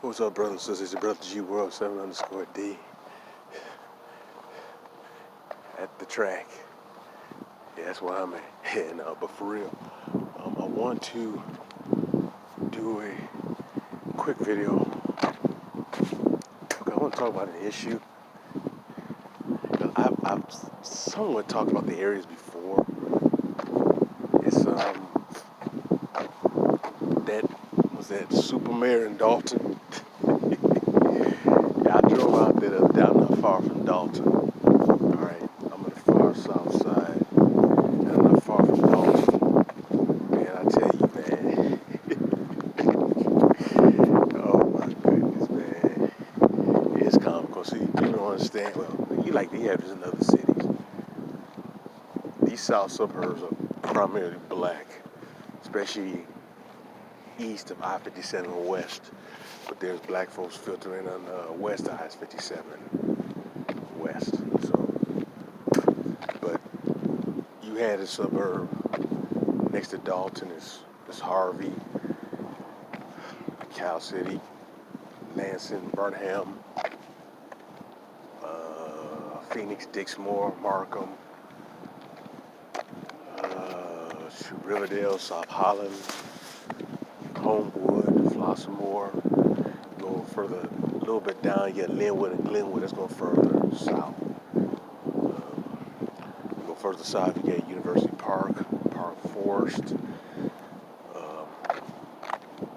What's up, brothers and sisters? It's your brother G World 7_D at the track. Yeah, that's where I'm at. And, but for real, I want to do a quick video. Okay, I want to talk about an issue. I've somewhat talked about the areas before. It's that super mayor in Dolton. Yeah, I drove out there down not far from Dolton. All right, I'm on the far south side, and I'm not far from Dolton. Man, I tell you, man. Oh my goodness, man. It's comical. See, you don't understand. Well, you like the average in other cities. These south suburbs are primarily black, especially east of I-57 west. But there's black folks filtering on west of I-57 west. So, but you had a suburb next to Dolton is Harvey, Cal City, Lansing, Burnham, Phoenix, Dixmoor, Markham, Riverdale, South Holland, Homewood, Flossmoor. Go further, a little bit down, you got Linwood and Glenwood. That's going further south. You go further south, you get University Park, Park Forest,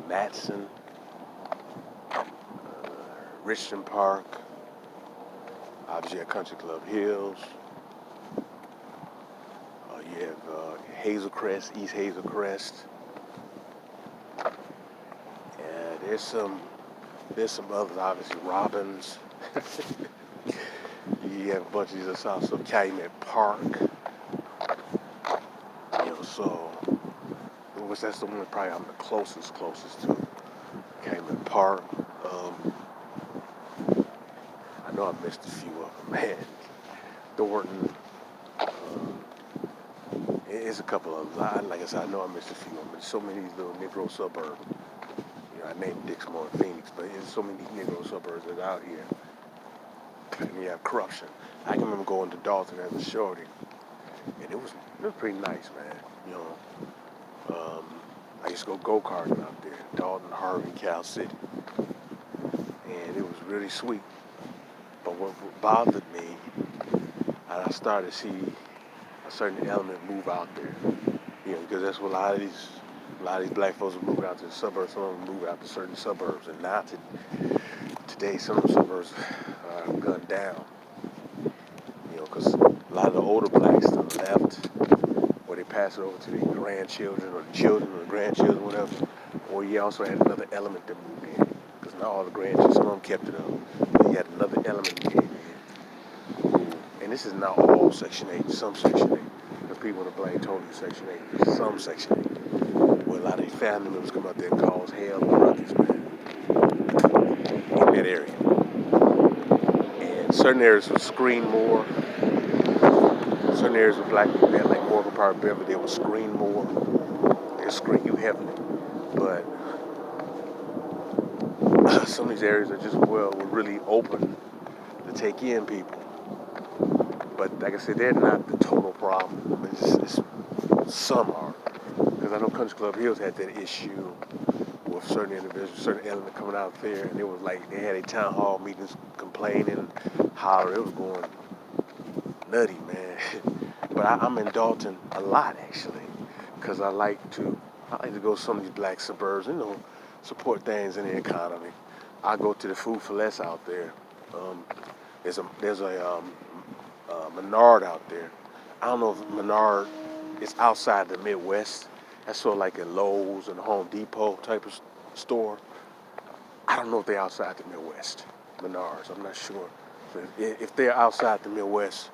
Matson, Richmond Park, obviously at Country Club Hills. You have Hazelcrest, East Hazelcrest. And there's some others, obviously Robbins. You have a bunch of these south, so Calumet Park. So that's the one probably I'm the closest to. Calumet Park. I know I missed a few of them, man. Dolton. It's a couple of them. Like I said, I know I missed a few of them. There's so many of these little Negro suburbs. I named Dixmoor and Phoenix, but there's so many Negro suburbs that are out here. And you have corruption. I can remember going to Dolton as a shorty, and it was pretty nice, man. I used to go karting out there, Dolton, Harvey, Cal City, and it was really sweet. But what bothered me, I started to see a certain element move out there, because that's what a lot of these black folks are moving out to the suburbs. Some of them move out to certain suburbs, and now today some of the suburbs are gunned down. Because a lot of the older blacks that left, or they pass it over to their grandchildren or the children or the grandchildren, whatever. Or you also had another element that moved in, because not all the grandchildren, some of them kept it up. But you had another element that came in. And this is not all Section 8, some Section 8. The people want to blame totally Section 8, some Section 8. Where a lot of these family members come out there and cause hell and ruckus, man, in that area. And certain areas would screen more. Certain areas with black people, like Morgan Park, Beverly, they would screen more. They'll screen you heavily. But some of these areas are just, were really open to take in people. But like I said, they're not the total problem. It's some are. Because I know Country Club Hills had that issue with certain individuals, certain element coming out there, and it was like they had a town hall meetings complaining, hollering. It was going nutty, man. But I'm in Dolton a lot, actually, because I like to go to some of these black suburbs, support things in the economy. I go to the Food for Less out there. There's a Menard out there. I don't know if Menard is outside the Midwest. That's sort of like a Lowe's and Home Depot type of store. I don't know if they're outside the Midwest, Menards. I'm not sure. So if they're outside the Midwest,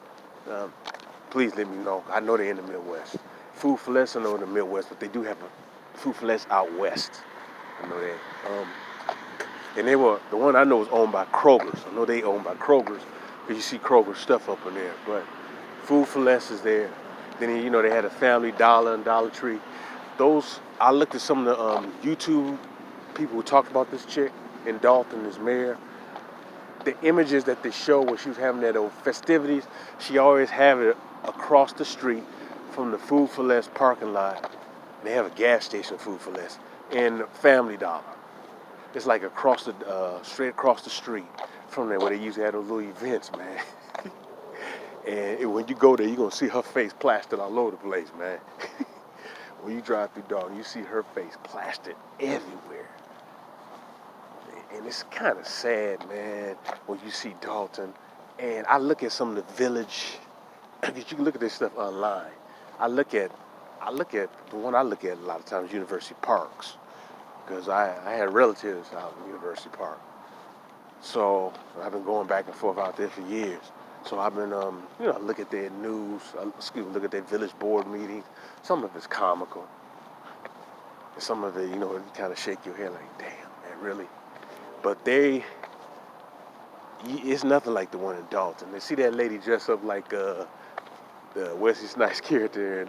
please let me know. I know they're in the Midwest. Food for Less, I know in the Midwest, but they do have a Food for Less out west. I know that. And the one I know was owned by Kroger's. I know they owned by Kroger's, because you see Kroger's stuff up in there. But Food for Less is there. Then, they had a Family Dollar and Dollar Tree. I looked at some of the YouTube people who talked about this chick. in Dolton as mayor, the images that they show when she was having that old festivities, she always have it across the street from the Food for Less parking lot. They have a gas station, Food for Less, and Family Dollar. It's like across the straight across the street from there where they used to have those little events, man. And when you go there, you're gonna see her face plastered all over the place, man. When you drive through Dalton, you see her face plastered everywhere. And it's kind of sad, man, when you see Dolton. And I look at some of the village, because you can look at this stuff online. I look at the one I look at a lot of times, University Parks, because I had relatives out in University Park. So I've been going back and forth out there for years. So I've been, look at their news, look at their village board meetings. Some of it's comical. And some of it, you kind of shake your head like, damn, man, really? But it's nothing like the one in Dolton. They see that lady dressed up like the Wesley Snipes character in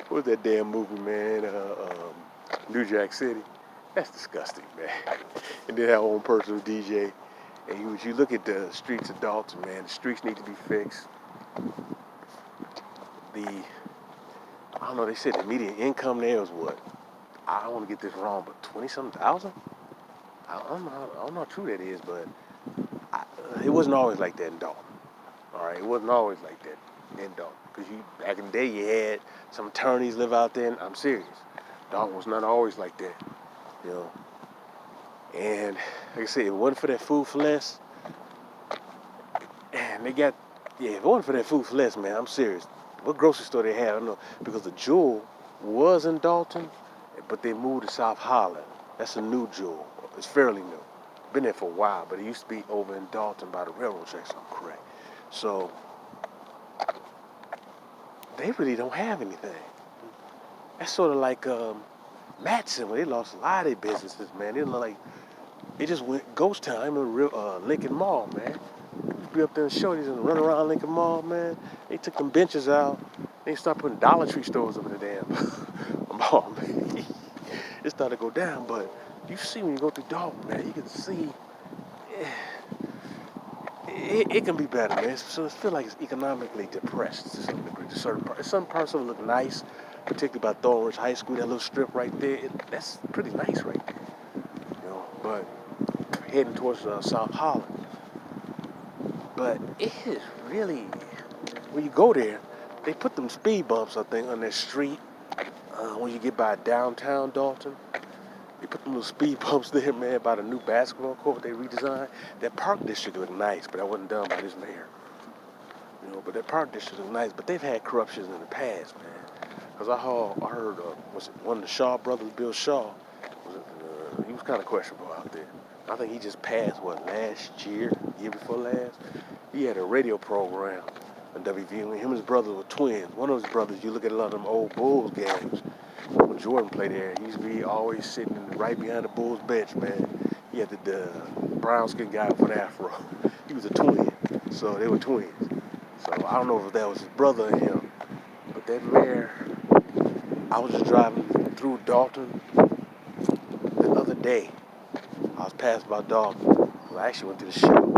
what was that damn movie, man? New Jack City. That's disgusting, man. And then that one personal DJ. And you look at the streets of Dolton, man, the streets need to be fixed. I don't know, they said the median income there was what? I don't want to get this wrong, but 20-something thousand? I don't know how true that is, but it wasn't always like that in Dolton. All right, it wasn't always like that in Dolton. Because back in the day, you had some attorneys live out there, and I'm serious. Dolton was not always like that, And like I said, if it wasn't for that Food for Less, and if it wasn't for that Food for Less, man, I'm serious. What grocery store they had, I don't know. Because the Jewel was in Dolton, but they moved to South Holland. That's a new Jewel. It's fairly new. Been there for a while, but it used to be over in Dolton by the railroad tracks, if I'm correct. So they really don't have anything. That's sort of like Matson, where they lost a lot of their businesses, man. They just went ghost town. I remember Lincoln Mall, man. Be up there and show these and run around Lincoln Mall, man. They took them benches out. They started putting Dollar Tree stores over the damn mall, man. It started to go down, but you see when you go through Dolton, man, you can see it can be better, man. So it feels like it's economically depressed to some degree. Some parts of it look nice, particularly by Thornridge High School, that little strip right there. That's pretty nice right there, But heading towards South Holland. But it is really, when you go there, they put them speed bumps, I think, on that street when you get by downtown Dolton. They put them little speed bumps there, man, by the new basketball court they redesigned. That park district looked nice, but that wasn't done by this mayor. But that park district looked nice, but they've had corruptions in the past, man. Because I heard, was it one of the Shaw brothers, Bill Shaw, he was kind of questionable out there. I think he just passed, last year before last? He had a radio program on WVU. Him and his brothers were twins. One of his brothers, you look at a lot of them old Bulls games, when Jordan played there, he used to be always sitting right behind the Bulls bench, man. He had the brown skin guy with an afro. He was a twin, so they were twins. So I don't know if that was his brother or him, but that mayor, I was just driving through Dolton the other day. I was passing by Dolton. Well, I actually went to the show,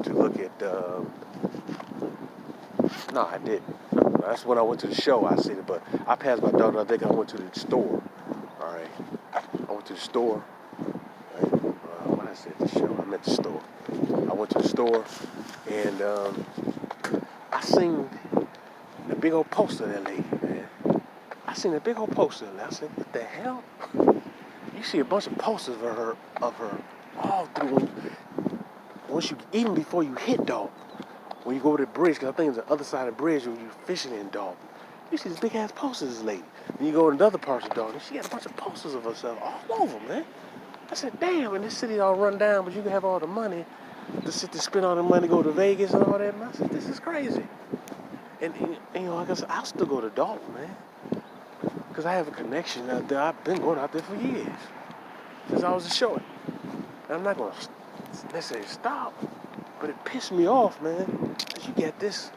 to look at, no, I didn't. No, that's when I went to the show, I seen it, but I passed by Dolton. I think I went to the store, all right? I went to the store. Right? When I said the show, I meant the store. I went to the store, and I seen the big old poster of that lady, man. I seen the big old poster of that. I said, what the hell? You see a bunch of posters of her all through. Even before you hit Dolton, when you go over the bridge, because I think it's the other side of the bridge when you're fishing in Dolton, you see this big ass posters of this lady. Then you go to other parts of Dolton, she got a bunch of posters of herself all over, man. I said, damn, and this city all run down, but you can have all the money to spend all the money, go to Vegas and all that. And I said, this is crazy. And like I said, I'll still go to Dolton, man. Because I have a connection out there. I've been going out there for years. Since I was a short. And I'm not going to necessarily stop. But it pissed me off, man. Because you got this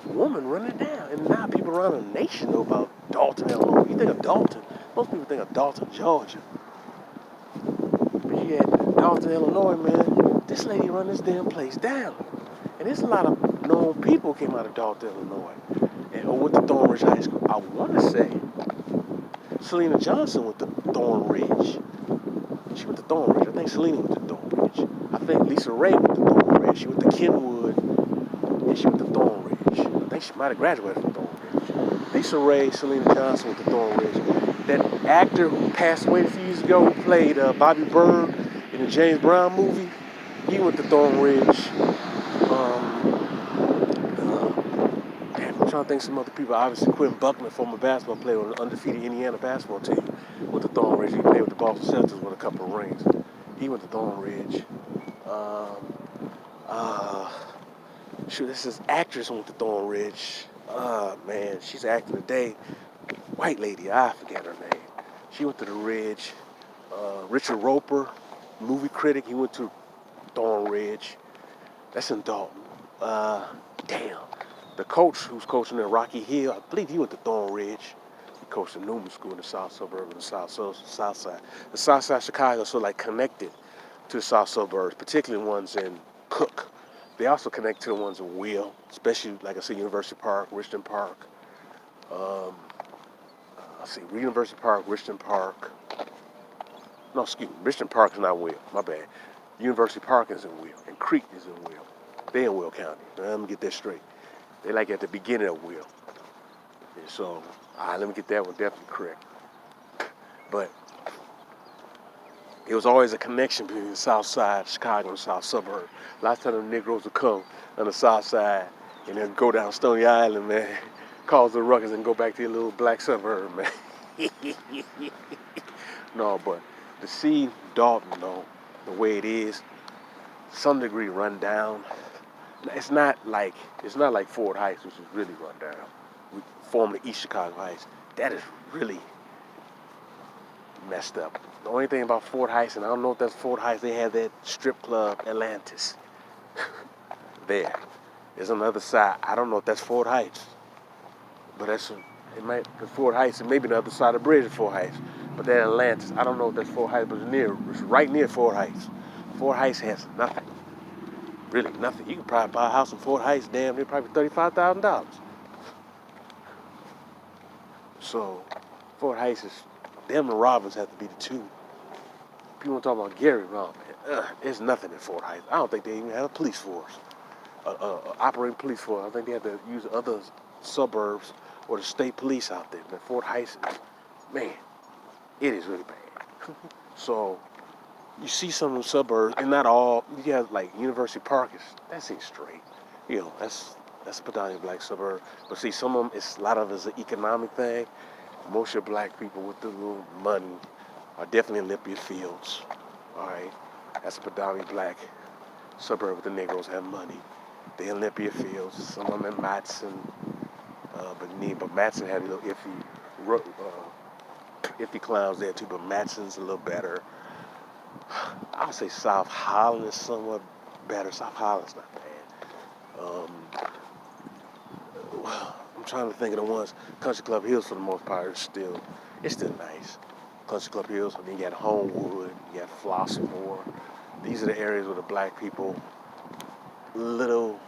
woman running it down. And now people around the nation know about Dolton. You think of Dolton. Most people think of Dolton, Georgia. lady at Dolton, Illinois, man. This lady run this damn place down. And there's a lot of known people came out of Dolton, Illinois. And or went to Thornridge High School. I want to say Selena Johnson went to Thornridge. She went to Thornridge. I think Selena went to Thornridge. I think Lisa Ray went to Thornridge. She went to Kenwood, and she went to Thornridge. I think she might have graduated from Thornridge. Lisa Ray, Selena Johnson went to Thornridge. That actor who passed away a few years ago, who played Bobby Bird in the James Brown movie, he went to Thornridge. I'm trying to think of some other people. Obviously, Quentin Buckner, former basketball player on the undefeated Indiana basketball team, went to Thornridge. He played with the Boston Celtics with a couple of rings. He went to Thornridge. This is actress went to Thornridge. Man, she's acting today. White lady, I forget her name. She went to the Ridge. Richard Roper, movie critic, he went to Thornridge. That's in Dolton. Damn. The coach who's coaching at Rocky Hill, I believe he went to Thornridge. He coached at Newman School in the south suburb of the south side. The south side of Chicago is sort of like connected to the south suburbs, particularly ones in Cook. They also connect to the ones in Will, especially, like I said, University Park, Richmond Park. University Park, Richmond Park. No, excuse me, Richmond Park is not Will, my bad. University Park is in Will, and Creek is in Will. They in Will County. Now, let me get that straight. They like at the beginning of Will. And so, let me get that one definitely correct. But it was always a connection between the south side of Chicago and the south suburb. A lot of times the Negroes would come on the south side and then go down Stony Island, man, cause the ruckus and go back to your little black suburb, man. No, but to see Dolton, though, the way it is, some degree run down. It's not like Fort Heights, which is really run down. Formerly East Chicago Heights. That is really messed up. The only thing about Fort Heights, and I don't know if that's Fort Heights, they have that strip club, Atlantis. There. There's on the other side. I don't know if that's Fort Heights. But it might be Fort Heights, and maybe the other side of the bridge is Fort Heights. But that Atlantis, I don't know if that's Fort Heights, but it's right near Fort Heights. Fort Heights has nothing. Really nothing. You can probably buy a house in Fort Heights, damn near probably $35,000. So, Fort Heights is, them and Robbins have to be the two. People talk about Gary, man. There's nothing in Fort Heights. I don't think they even have a police force, operating police force. I think they have to use other suburbs or the state police out there. But Fort Heights, man, it is really bad. So, you see some of the suburbs, and not all. You have like University Park, that's ain't straight. You know, that's a predominantly black suburb. But see, some of them, a lot of it's an economic thing. Most of your black people with the little money are definitely in Olympia Fields. All right, that's a predominantly black suburb with the Negroes have money. They in Olympia Fields. Some of them in Matson, but Matson had a little iffy clowns there too. But Matson's a little better. I would say South Holland is somewhat better. South Holland's not bad. I'm trying to think of the ones. Country Club Hills, for the most part, it's still nice. Country Club Hills, and then you got Homewood, you got Flossmoor. These are the areas where the black people, little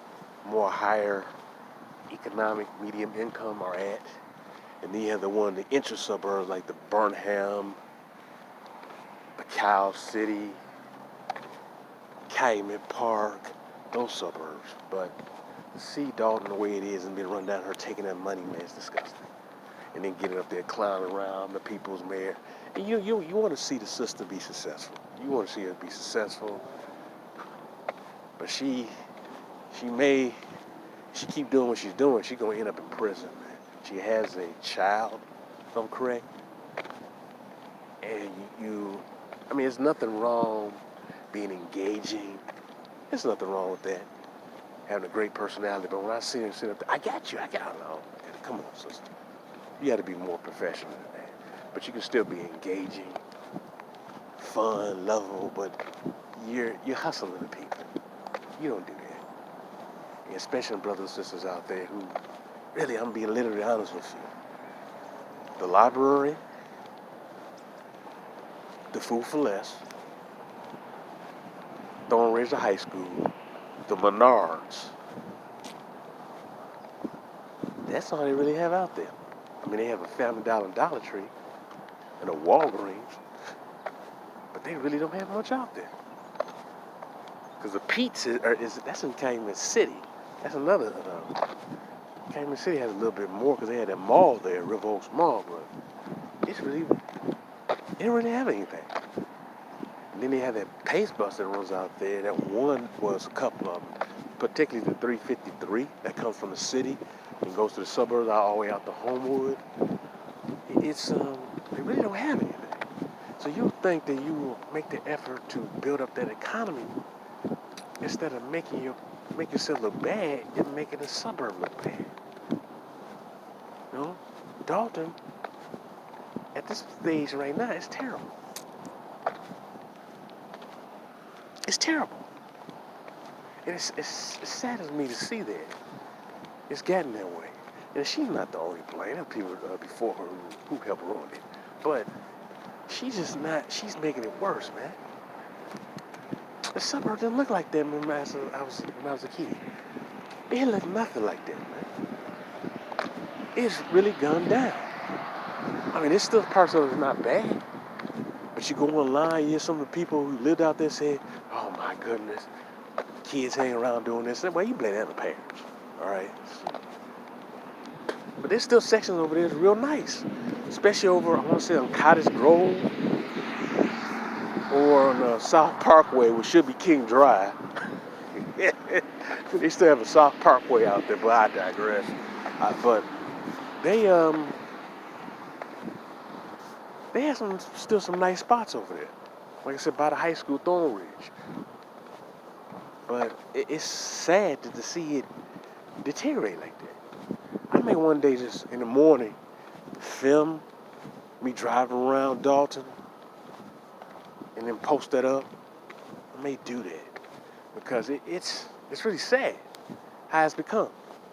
more higher economic medium income are at. And then you have the intra suburbs like the Burnham, the Cow City, Calumet Park, those suburbs. But to see Dolton the way it is and being run down her taking that money, man, it's disgusting. And then getting up there clowning around the people's mayor. And you want to see the sister be successful. You want to see her be successful. But she keep doing what she's doing, she's going to end up in prison, man. She has a child, if I'm correct. And there's nothing wrong being engaging. There's nothing wrong with that. Having a great personality. But when I see her sit up there, I got you. Come on, sister. You got to be more professional than that. But you can still be engaging, fun, lovable, but you're hustling the people. You don't do that. And especially brothers and sisters out there who, really, I'm being literally honest with you. The library, the Food for Less, Fraser High School, the Menards. That's all they really have out there. I mean, they have a Family Dollar and Dollar Tree and a Walgreens, but they really don't have much out there. Because the Pete's that's in Calumet City. That's another. Calumet City has a little bit more because they had that mall there, River Oaks Mall, but they don't really have anything. And then they have that pace bus that runs out there. That one was a couple of them, particularly the 353 that comes from the city and goes to the suburbs all the way out to Homewood. They really don't have anything. So you think that you will make the effort to build up that economy instead of make yourself look bad, you're making the suburb look bad. You know, Dolton at this stage right now is terrible. It's terrible. And it saddens me to see that. It's gotten that way. And she's not the only player. There are people before her who helped ruin it. But she's making it worse, man. The suburb didn't look like that when I was a kid. It looked nothing like that, man. It's really gone down. I mean, there's still parts of it that's not bad. But you go online, you hear some of the people who lived out there say, oh my goodness, kids hanging around doing this. Well, you blame that on the parents, all right? But there's still sections over there that's real nice. Especially over, I want to say, on Cottage Grove or on South Parkway, which should be King Drive. They still have a South Parkway out there, but I digress. But they have still some nice spots over there. Like I said, by the high school, Thornridge. But it's sad to see it deteriorate like that. I may one day just in the morning film me driving around Dolton and then post that up. I may do that because it's really sad how it's become.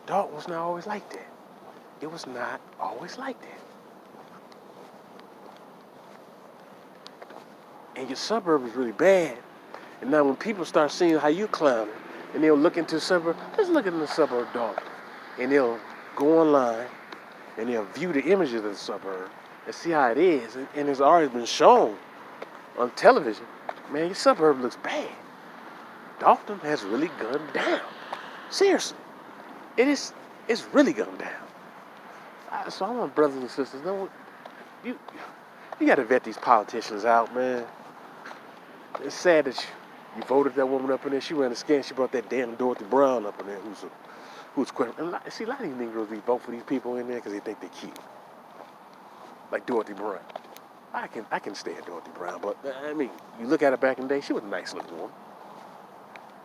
Dolton was not always like that. It was not always like that. And your suburb is really bad. And now when people start seeing how you clowning, and they'll look into the suburb, let's look in the suburb Dolton. And they'll go online and they'll view the images of the suburb and see how it is. And it's already been shown on television. Man, your suburb looks bad. Dolton has really gone down. Seriously. It's really gone down. So I want brothers and sisters, you got to vet these politicians out, man. It's sad that you voted that woman up in there. She ran a scam. She brought that damn Dorothy Brown up in there, who's questioning. See, a lot of these Negroes, they vote for these people in there because they think they're cute. Like Dorothy Brown. I can stand Dorothy Brown, but I mean, you look at her back in the day, she was a nice looking woman.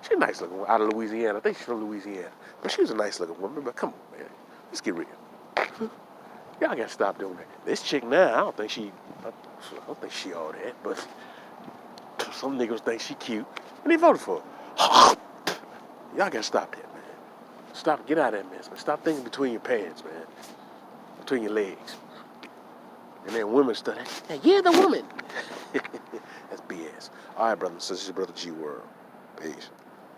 She was a nice looking woman out of Louisiana. I think she's from Louisiana. But she was a nice looking woman. But come on, man. Let's get real. Y'all gotta stop doing that. This chick now, I don't think she all that, but some niggas think she cute, and they voted for her. Y'all gotta stop that, man. Stop, get out of that mess, man. Stop thinking between your pants, man. Between your legs. And then women study, hey, you're the woman. That's BS. All right, brothers and sisters, your brother G World. Peace.